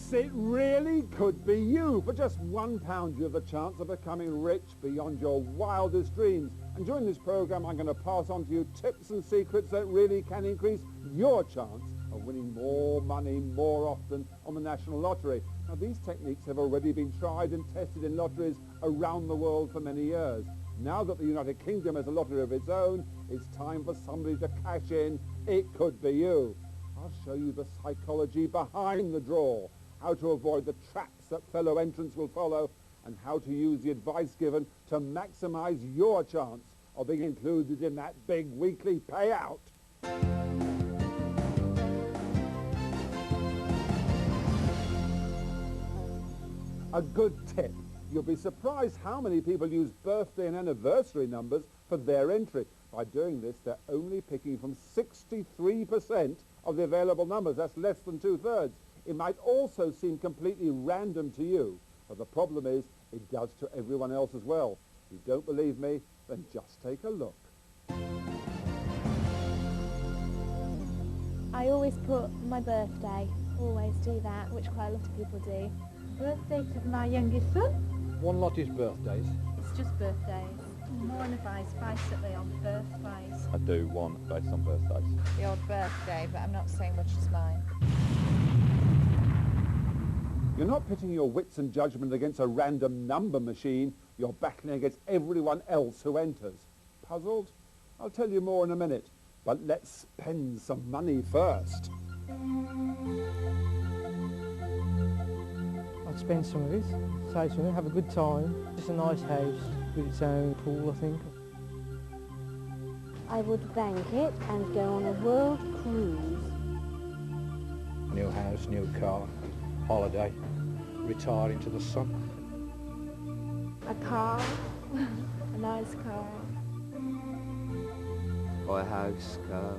Yes, it really could be you. For just £1, you have the chance of becoming rich beyond your wildest dreams. And during this programme, I'm going to pass on to you tips and secrets that really can increase your chance of winning more money more often on the National Lottery. Now, these techniques have already been tried and tested in lotteries around the world for many years. Now that the United Kingdom has a lottery of its own, it's time for somebody to cash in. It could be you. I'll show you the psychology behind the draw, how to avoid the traps that fellow entrants will follow, and how to use the advice given to maximise your chance of being included in that big weekly payout. A good tip. You'll be surprised how many people use birthday and anniversary numbers for their entry. By doing this, they're only picking from 63% of the available numbers. That's less than 2/3. It might also seem completely random to you, but the problem is it does to everyone else as well. If you don't believe me, then just take a look. I always put my birthday, always do that, which quite a lot of people do. Birthday to my youngest son. One lot is birthdays. It's just birthdays. More advice basically on birthdays. I do one based on birthdays. The odd birthday, but I'm not saying which is mine. You're not pitting your wits and judgment against a random number machine. You're battling against everyone else who enters. Puzzled? I'll tell you more in a minute. But let's spend some money first. I'd spend some of it, save some of it, have a good time. It's a nice house with its own pool, I think. I would bank it and go on a world cruise. New house, new car, holiday, retire into the sun. A car, a nice car. Buy a house, car,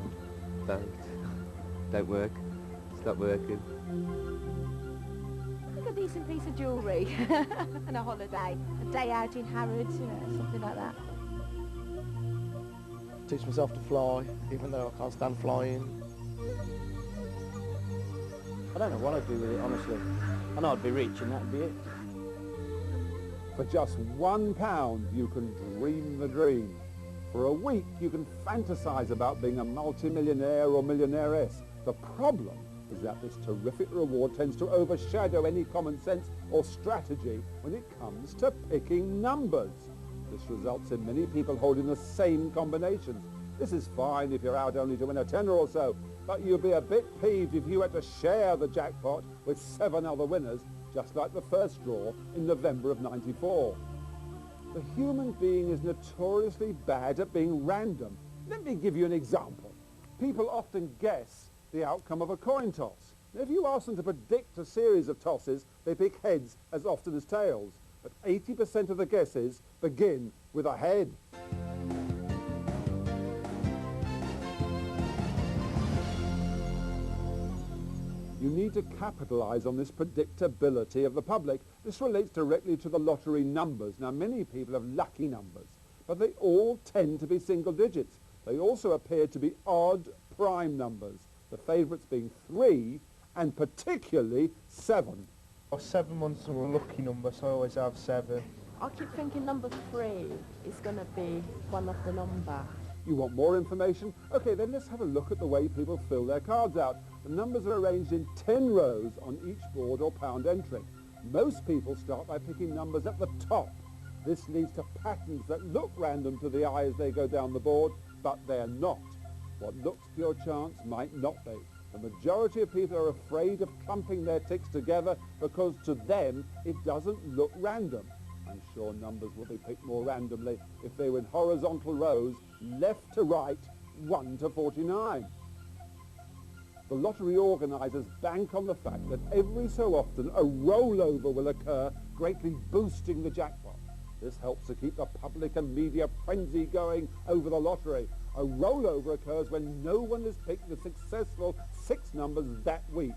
boat. Don't work, stop working. A decent piece of jewellery and a holiday, a day out in Harrods, you know, something like that. Teach myself to fly, even though I can't stand flying. I don't know what I'd do with it, honestly. I know I'd be rich and that'd be it. For just £1, you can dream the dream. For a week, you can fantasise about being a multi-millionaire or millionairess. The problem is that this terrific reward tends to overshadow any common sense or strategy when it comes to picking numbers. This results in many people holding the same combinations. This is fine if you're out only to win a tenner or so, but you'll be a bit peeved if you had to share the jackpot with 7 other winners, just like the first draw in November of '94. The human being is notoriously bad at being random. Let me give you an example. People often guess the outcome of a coin toss. Now, if you ask them to predict a series of tosses, they pick heads as often as tails. But 80% of the guesses begin with a head. You need to capitalise on this predictability of the public. This relates directly to the lottery numbers. Now, many people have lucky numbers, but they all tend to be single digits. They also appear to be odd prime numbers, the favourites being 3 and particularly 7. 7 months are a lucky number, so I always have 7. I keep thinking number 3 is going to be one of the number. You want more information? Okay, then let's have a look at the way people fill their cards out. The numbers are arranged in 10 rows on each board or pound entry. Most people start by picking numbers at the top. This leads to patterns that look random to the eye as they go down the board, but they're not. What looks pure chance might not be. The majority of people are afraid of clumping their ticks together because to them it doesn't look random. I'm sure numbers will be picked more randomly if they were in horizontal rows, left to right, 1 to 49. The lottery organisers bank on the fact that every so often a rollover will occur, greatly boosting the jackpot. This helps to keep the public and media frenzy going over the lottery. A rollover occurs when no one has picked the successful 6 numbers that week.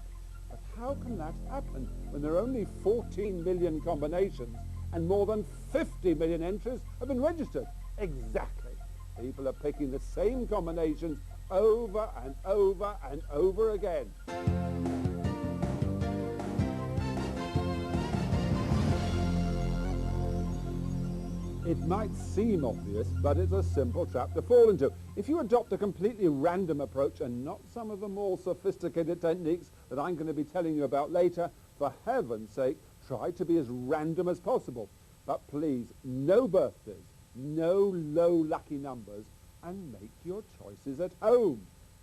But how can that happen when there are only 14 million combinations and more than 50 million entries have been registered? Exactly. People are picking the same combinations over and over and over again. It might seem obvious, but it's a simple trap to fall into. If you adopt a completely random approach and not some of the more sophisticated techniques that I'm going to be telling you about later, for heaven's sake, try to be as random as possible. But please, no birthdays, no low lucky numbers, and make your choices at home.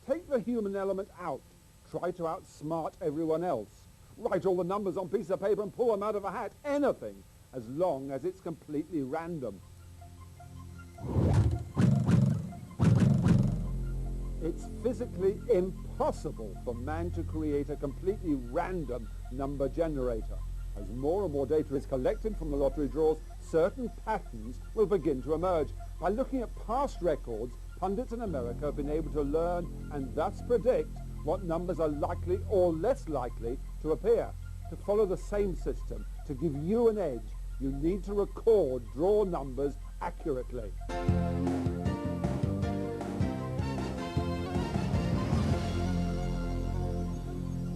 Take the human element out. Try to outsmart everyone else. Write all the numbers on a piece of paper and pull them out of a hat. Anything, as long as it's completely random. It's physically impossible for man to create a completely random number generator. As more and more data is collected from the lottery draws, certain patterns will begin to emerge. By looking at past records, pundits in America have been able to learn and thus predict what numbers are likely or less likely to appear. To follow the same system, to give you an edge, you need to record draw numbers accurately.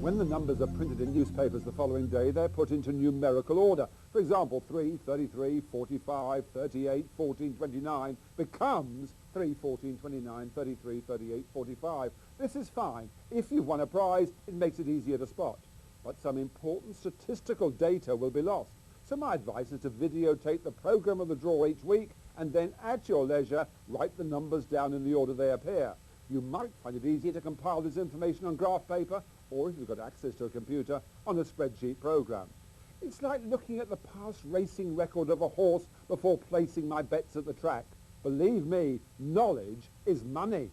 When the numbers are printed in newspapers the following day, they're put into numerical order. For example, 3, 33, 45, 38, 14, 29 becomes 3, 14, 29, 33, 38, 45. This is fine. If you've won a prize, it makes it easier to spot. But some important statistical data will be lost. So my advice is to videotape the program of the draw each week and then at your leisure write the numbers down in the order they appear. You might find it easier to compile this information on graph paper, or if you've got access to a computer, on a spreadsheet program. It's like looking at the past racing record of a horse before placing my bets at the track. Believe me, knowledge is money.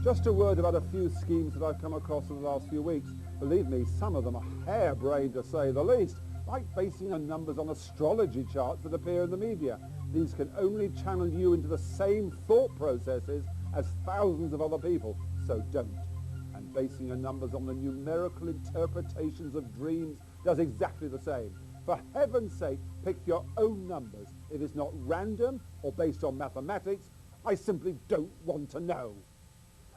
Just a word about a few schemes that I've come across in the last few weeks. Believe me, some of them are harebrained to say the least, like basing your numbers on astrology charts that appear in the media. These can only channel you into the same thought processes as thousands of other people, so don't. And basing your numbers on the numerical interpretations of dreams does exactly the same. For heaven's sake, pick your own numbers. If it's not random or based on mathematics, I simply don't want to know.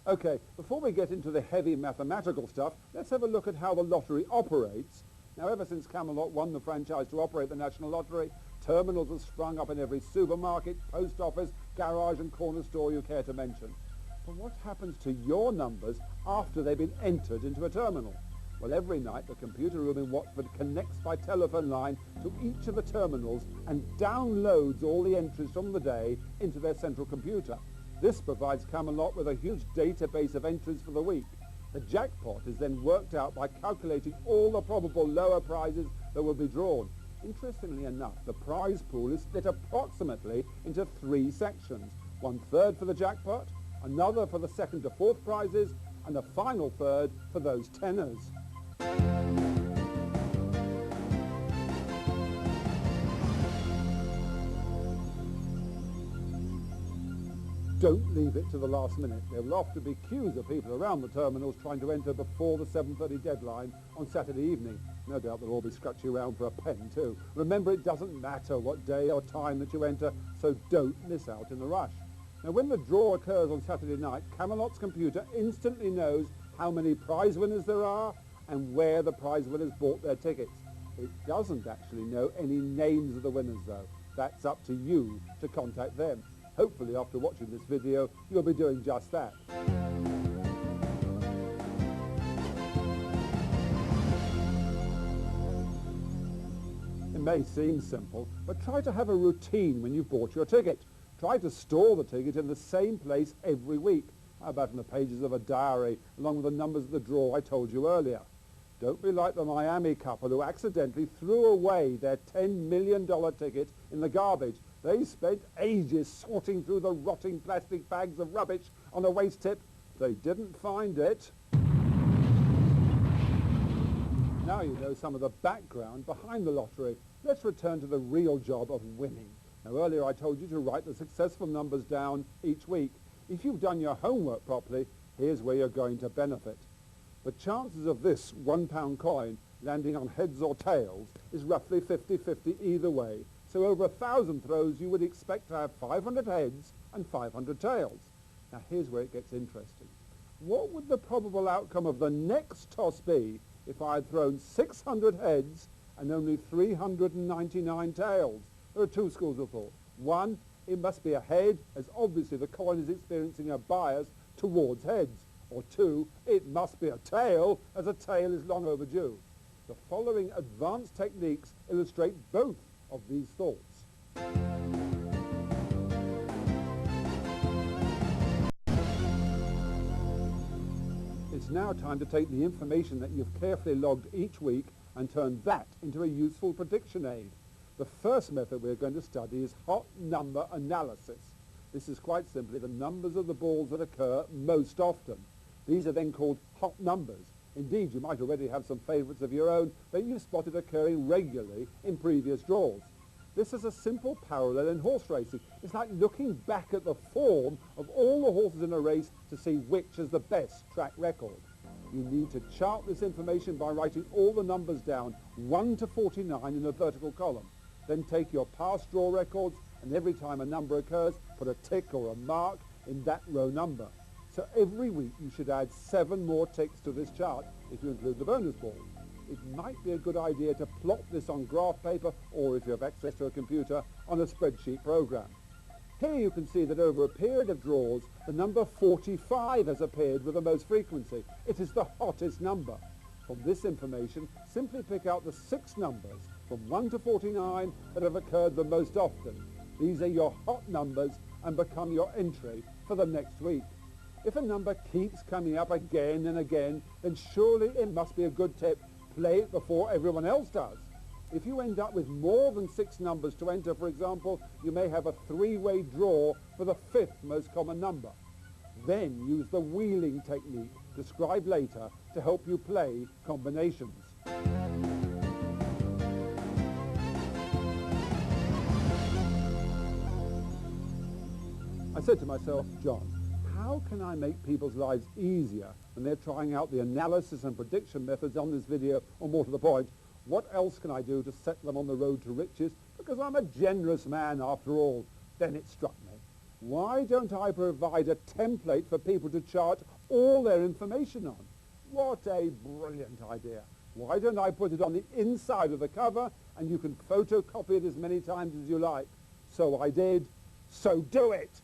Okay, before we get into the heavy mathematical stuff, let's have a look at how the lottery operates. Now, ever since Camelot won the franchise to operate the National Lottery, terminals have sprung up in every supermarket, post office, garage and corner store you care to mention. But what happens to your numbers after they've been entered into a terminal? Well, every night the computer room in Watford connects by telephone line to each of the terminals and downloads all the entries from the day into their central computer. This provides Camelot with a huge database of entries for the week. The jackpot is then worked out by calculating all the probable lower prizes that will be drawn. Interestingly enough, the prize pool is split approximately into 3 sections. 1/3 for the jackpot, another for the 2nd to 4th prizes, and a final third for those tenors. Don't leave it to the last minute. There will often be queues of people around the terminals trying to enter before the 7:30 deadline on Saturday evening. No doubt they'll all be scratching around for a pen too. Remember, it doesn't matter what day or time that you enter, so don't miss out in the rush. Now, when the draw occurs on Saturday night, Camelot's computer instantly knows how many prize winners there are and where the prize winners bought their tickets. It doesn't actually know any names of the winners though. That's up to you to contact them. Hopefully after watching this video, you'll be doing just that. It may seem simple, but try to have a routine when you've bought your ticket. Try to store the ticket in the same place every week. How about in the pages of a diary, along with the numbers of the draw I told you earlier? Don't be like the Miami couple who accidentally threw away their $10 million ticket in the garbage. They spent ages sorting through the rotting plastic bags of rubbish on a waste tip. They didn't find it. Now you know some of the background behind the lottery. Let's return to the real job of winning. Now, earlier I told you to write the successful numbers down each week. If you've done your homework properly, here's where you're going to benefit. The chances of this £1 coin landing on heads or tails is roughly 50-50 either way. So over 1,000 throws you would expect to have 500 heads and 500 tails. Now here's where it gets interesting. What would the probable outcome of the next toss be if I had thrown 600 heads and only 399 tails? There are two schools of thought. One, it must be a head, as obviously the coin is experiencing a bias towards heads. Or two, it must be a tail, as a tail is long overdue. The following advanced techniques illustrate both of these thoughts. It's now time to take the information that you've carefully logged each week and turn that into a useful prediction aid. The first method we're going to study is hot number analysis. This is quite simply the numbers of the balls that occur most often. These are then called hot numbers. Indeed, you might already have some favourites of your own that you spotted occurring regularly in previous draws. This is a simple parallel in horse racing. It's like looking back at the form of all the horses in a race to see which has the best track record. You need to chart this information by writing all the numbers down, 1 to 49 in a vertical column. Then take your past draw records, and every time a number occurs, put a tick or a mark in that row number. So every week you should add 7 more ticks to this chart if you include the bonus ball. It might be a good idea to plot this on graph paper, or if you have access to a computer, on a spreadsheet program. Here you can see that over a period of draws, the number 45 has appeared with the most frequency. It is the hottest number. From this information, simply pick out the 6 numbers from 1 to 49 that have occurred the most often. These are your hot numbers and become your entry for the next week. If a number keeps coming up again and again, then surely it must be a good tip. Play it before everyone else does. If you end up with more than 6 numbers to enter, for example, you may have a 3-way draw for the 5th most common number. Then use the wheeling technique described later to help you play combinations. I said to myself, John, how can I make people's lives easier when they're trying out the analysis and prediction methods on this video, or more to the point, what else can I do to set them on the road to riches? Because I'm a generous man after all. Then it struck me. Why don't I provide a template for people to chart all their information on? What a brilliant idea. Why don't I put it on the inside of the cover and you can photocopy it as many times as you like? So I did. So do it!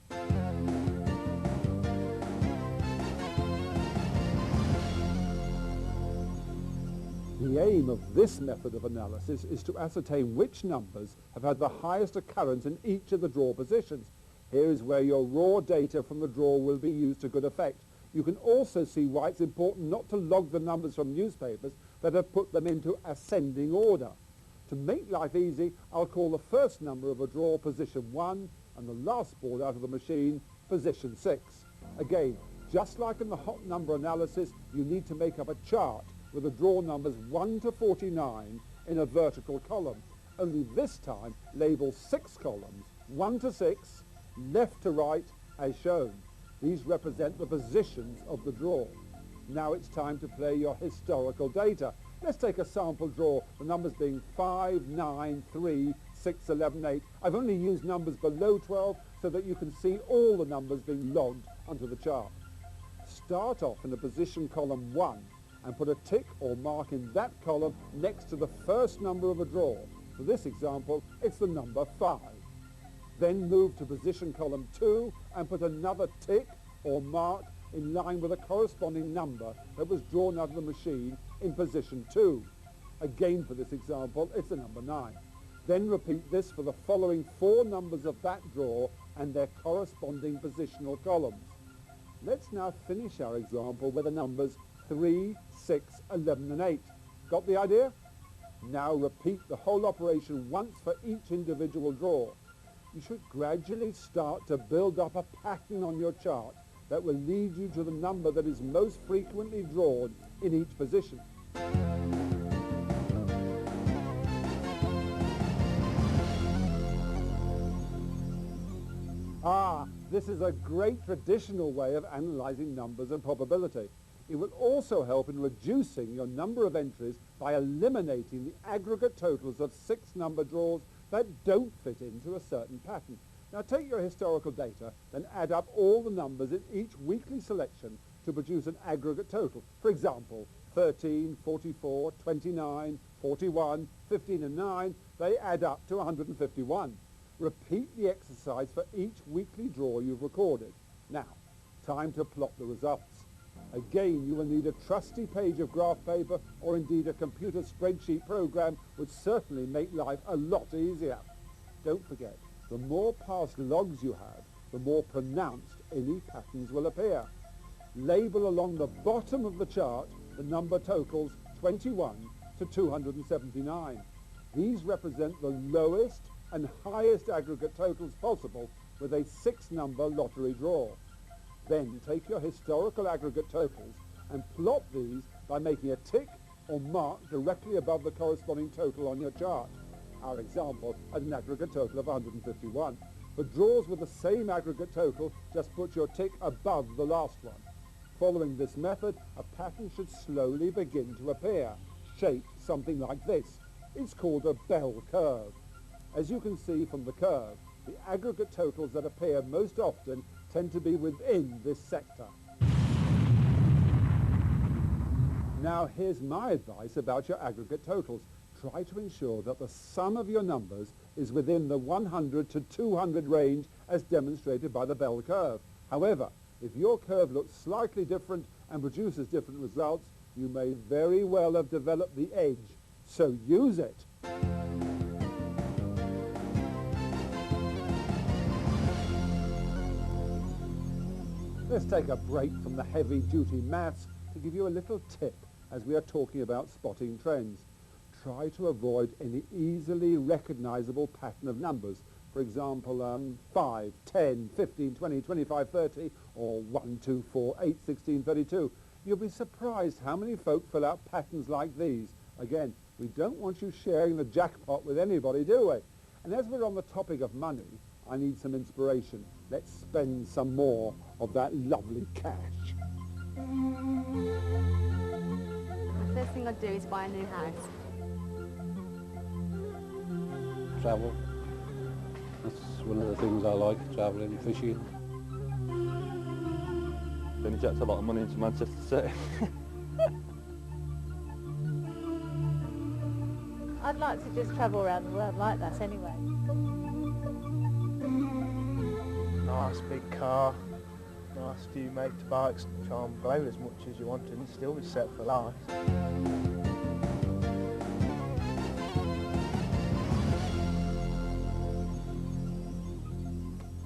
The aim of this method of analysis is to ascertain which numbers have had the highest occurrence in each of the draw positions. Here is where your raw data from the draw will be used to good effect. You can also see why it's important not to log the numbers from newspapers that have put them into ascending order. To make life easy, I'll call the first number of a draw position 1 and the last ball out of the machine position 6. Again, just like in the hot number analysis, you need to make up a chart with the draw numbers 1 to 49 in a vertical column. Only this time label 6 columns, 1 to 6, left to right as shown. These represent the positions of the draw. Now it's time to play your historical data. Let's take a sample draw, the numbers being 5, 9, 3, 6, 11, 8. I've only used numbers below 12 so that you can see all the numbers being logged onto the chart. Start off in the position column 1 and put a tick or mark in that column next to the first number of a draw. For this example, it's the number 5. Then move to position column 2 and put another tick or mark in line with a corresponding number that was drawn out of the machine in position 2. Again for this example, it's the number 9. Then repeat this for the following 4 numbers of that draw and their corresponding positional columns. Let's now finish our example with the numbers 3, 6, 11 and 8. Got the idea? Now repeat the whole operation once for each individual draw. You should gradually start to build up a pattern on your chart that will lead you to the number that is most frequently drawn in each position. This is a great traditional way of analysing numbers and probability. It will also help in reducing your number of entries by eliminating the aggregate totals of 6 number draws that don't fit into a certain pattern. Now take your historical data, then add up all the numbers in each weekly selection to produce an aggregate total. For example, 13, 44, 29, 41, 15 and 9, they add up to 151. Repeat the exercise for each weekly draw you've recorded. Now, time to plot the results. Again, you will need a trusty page of graph paper or indeed a computer spreadsheet program would certainly make life a lot easier. Don't forget, the more past logs you have, the more pronounced any patterns will appear. Label along the bottom of the chart the number totals 21 to 279. These represent the lowest and highest aggregate totals possible with a 6-number lottery draw. Then take your historical aggregate totals and plot these by making a tick or mark directly above the corresponding total on your chart. Our example had an aggregate total of 151. For draws with the same aggregate total, just put your tick above the last one. Following this method, a pattern should slowly begin to appear, shaped something like this. It's called a bell curve. As you can see from the curve, the aggregate totals that appear most often tend to be within this sector. Now here's my advice about your aggregate totals. Try to ensure that the sum of your numbers is within the 100 to 200 range as demonstrated by the bell curve. However, if your curve looks slightly different and produces different results, you may very well have developed the edge. So use it. Let's take a break from the heavy-duty maths to give you a little tip as we are talking about spotting trends. Try to avoid any easily recognizable pattern of numbers. For example, 5, 10, 15, 20, 25, 30, or 1, 2, 4, 8, 16, 32. You'll be surprised how many folk fill out patterns like these. Again, we don't want you sharing the jackpot with anybody, do we? And as we're on the topic of money, I need some inspiration. Let's spend some more of that lovely cash. The first thing I'd do is buy a new house. Travel. That's one of the things I like, travelling, fishing. Then inject a lot of money into Manchester City. I'd like to just travel around the world like that anyway. Nice big car, nice few motorbikes, try and blow as much as you want and still be set for life.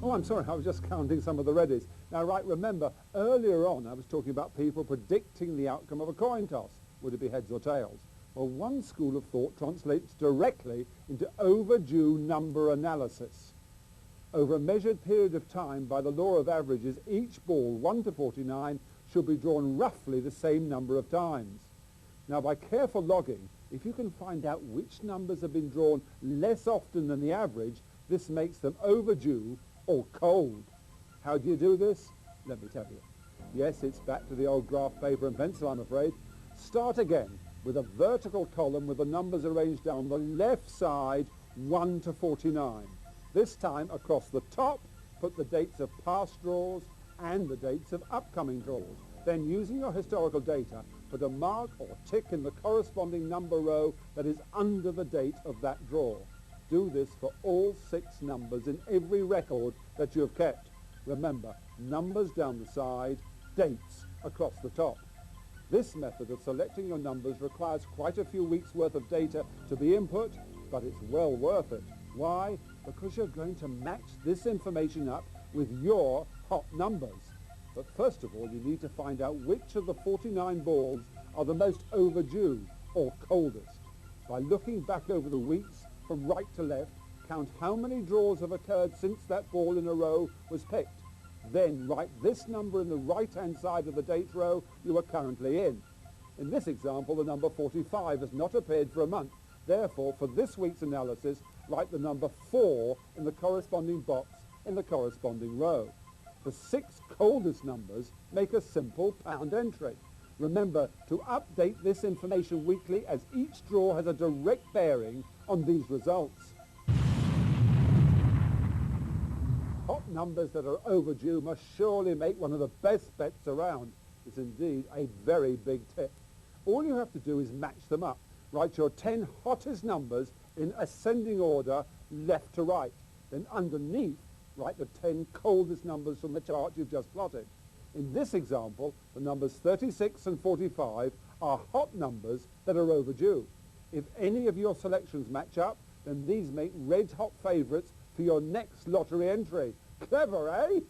Oh, I'm sorry, I was just counting some of the readies. Now, right, remember, earlier on I was talking about people predicting the outcome of a coin toss. Would it be heads or tails? Well, one school of thought translates directly into overdue number analysis. Over a measured period of time, by the law of averages, each ball, 1 to 49, should be drawn roughly the same number of times. Now, by careful logging, if you can find out which numbers have been drawn less often than the average, this makes them overdue or cold. How do you do this? Let me tell you. Yes, it's back to the old graph paper and pencil, I'm afraid. Start again with a vertical column with the numbers arranged down the left side, 1 to 49. This time, across the top, put the dates of past draws and the dates of upcoming draws. Then, using your historical data, put a mark or tick in the corresponding number row that is under the date of that draw. Do this for all 6 numbers in every record that you have kept. Remember, numbers down the side, dates across the top. This method of selecting your numbers requires quite a few weeks' worth of data to be input, but it's well worth it. Why? Because you're going to match this information up with your hot numbers. But first of all, you need to find out which of the 49 balls are the most overdue or coldest. By looking back over the weeks from right to left, count how many draws have occurred since that ball in a row was picked. Then write this number in the right-hand side of the date row you are currently in. In this example, the number 45 has not appeared for a month. Therefore, for this week's analysis, write the number 4 in the corresponding box in the corresponding row. The 6 coldest numbers make a simple pound entry. Remember to update this information weekly, as each draw has a direct bearing on these results. Hot numbers that are overdue must surely make one of the best bets around. It's indeed a very big tip. All you have to do is match them up. Write your 10 hottest numbers in ascending order, left to right. Then underneath, write the 10 coldest numbers from the chart you've just plotted. In this example, the numbers 36 and 45 are hot numbers that are overdue. If any of your selections match up, then these make red-hot favourites for your next lottery entry. Clever, eh?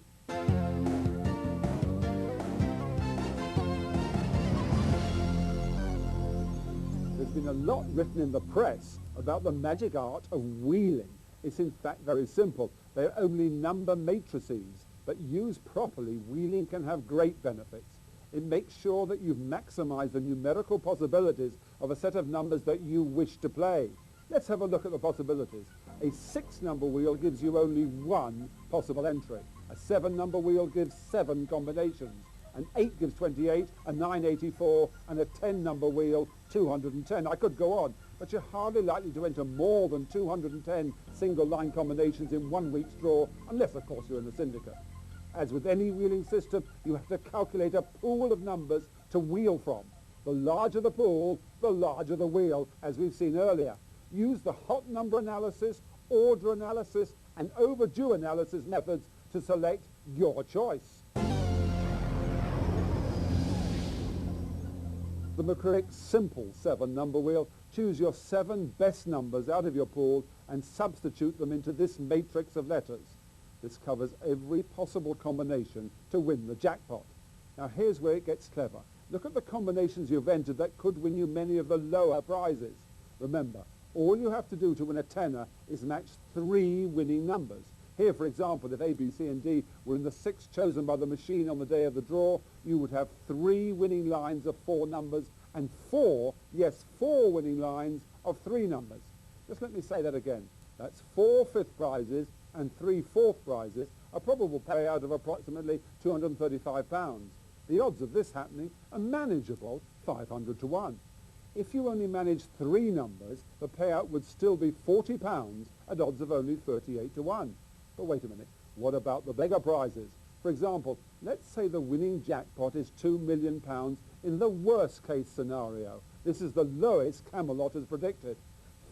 There's been a lot written in the press about the magic art of wheeling. It's in fact very simple. They're only number matrices, but used properly, wheeling can have great benefits. It makes sure that you've maximised the numerical possibilities of a set of numbers that you wish to play. Let's have a look at the possibilities. A 6-number wheel gives you only one possible entry. A 7-number wheel gives 7 combinations. An 8 gives 28, a 9 84, and a 10-number wheel 210. I could go on, but you're hardly likely to enter more than 210 single-line combinations in one week's draw, unless, of course, you're in a syndicate. As with any wheeling system, you have to calculate a pool of numbers to wheel from. The larger the pool, the larger the wheel, as we've seen earlier. Use the hot number analysis, order analysis, and overdue analysis methods to select your choice. The McCririck simple 7-number wheel. Choose your 7 best numbers out of your pool and substitute them into this matrix of letters. This covers every possible combination to win the jackpot. Now here's where it gets clever. Look at the combinations you've entered that could win you many of the lower prizes. Remember, all you have to do to win a tenner is match 3 winning numbers. Here, for example, if A, B, C and D were in the 6 chosen by the machine on the day of the draw, you would have 3 winning lines of 4 numbers and 4 winning lines of 3 numbers. Just let me say that again. That's 4 fifth prizes and 3 fourth prizes, a probable payout of approximately £235. The odds of this happening are manageable, 500 to 1. If you only managed 3 numbers, the payout would still be £40 at odds of only 38 to 1. But wait a minute, what about the bigger prizes? For example, let's say the winning jackpot is £2 million in the worst case scenario. This is the lowest Camelot has predicted.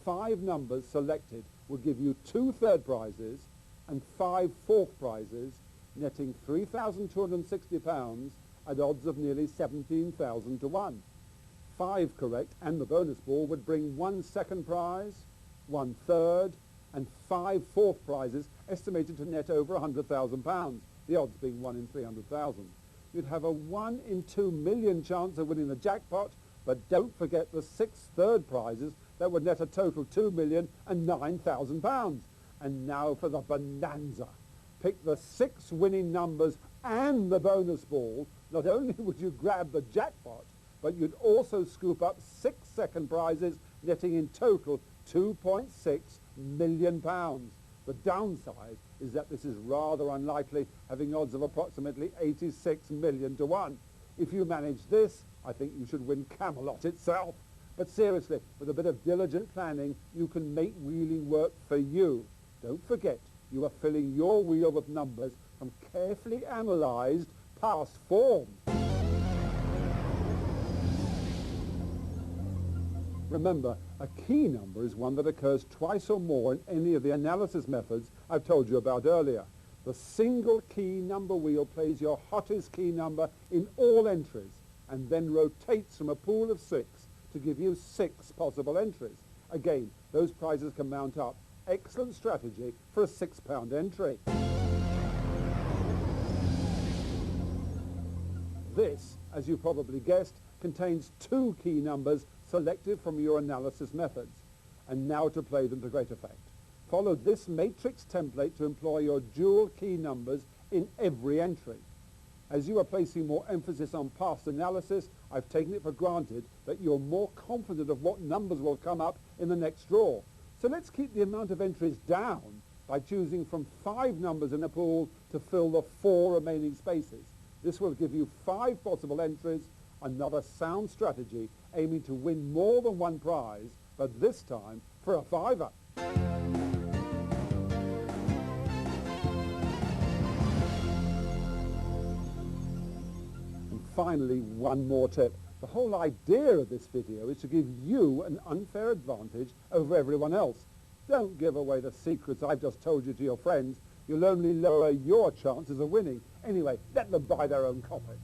5 numbers selected will give you 2 third prizes and 5 fourth prizes, netting £3,260 at odds of nearly 17,000 to 1. 5 correct and the bonus ball would bring 1 second prize, 1 third, and 5 fourth prizes estimated to net over £100,000, the odds being 1 in 300,000. You'd have a 1 in 2 million chance of winning the jackpot, but don't forget the 6 third prizes that would net a total £2,009,000. And now for the bonanza. Pick the 6 winning numbers and the bonus ball. Not only would you grab the jackpot, but you'd also scoop up 6 second prizes, netting in total £2.6 million. The downside is that this is rather unlikely, having odds of approximately 86 million to 1. If you manage this, I think you should win Camelot itself. But seriously, with a bit of diligent planning, you can make wheeling work for you. Don't forget, you are filling your wheel with numbers from carefully analysed past form. Remember, a key number is one that occurs twice or more in any of the analysis methods I've told you about earlier. The single key number wheel plays your hottest key number in all entries and then rotates from a pool of 6 to give you 6 possible entries. Again, those prizes can mount up. Excellent strategy for a £6 entry. This, as you probably guessed, contains 2 key numbers selected from your analysis methods. And now to play them to great effect. Follow this matrix template to employ your dual key numbers in every entry. As you are placing more emphasis on past analysis, I've taken it for granted that you're more confident of what numbers will come up in the next draw. So let's keep the amount of entries down by choosing from 5 numbers in a pool to fill the 4 remaining spaces. This will give you 5 possible entries, another sound strategy aiming to win more than 1 prize, but this time for a £5. And finally, one more tip. The whole idea of this video is to give you an unfair advantage over everyone else. Don't give away the secrets I've just told you to your friends. You'll only lower your chances of winning. Anyway, let them buy their own copy.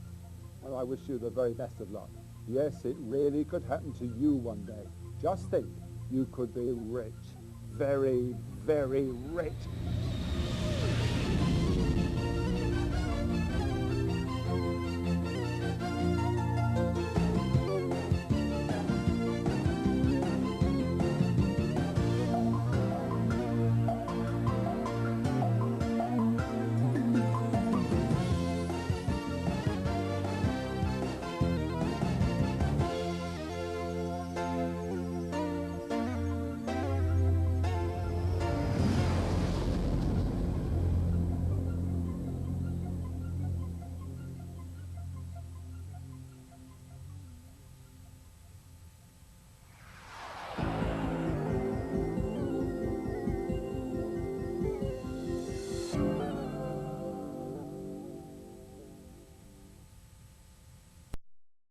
And I wish you the very best of luck. Yes, it really could happen to you one day. Just think, you could be rich. Very, very rich.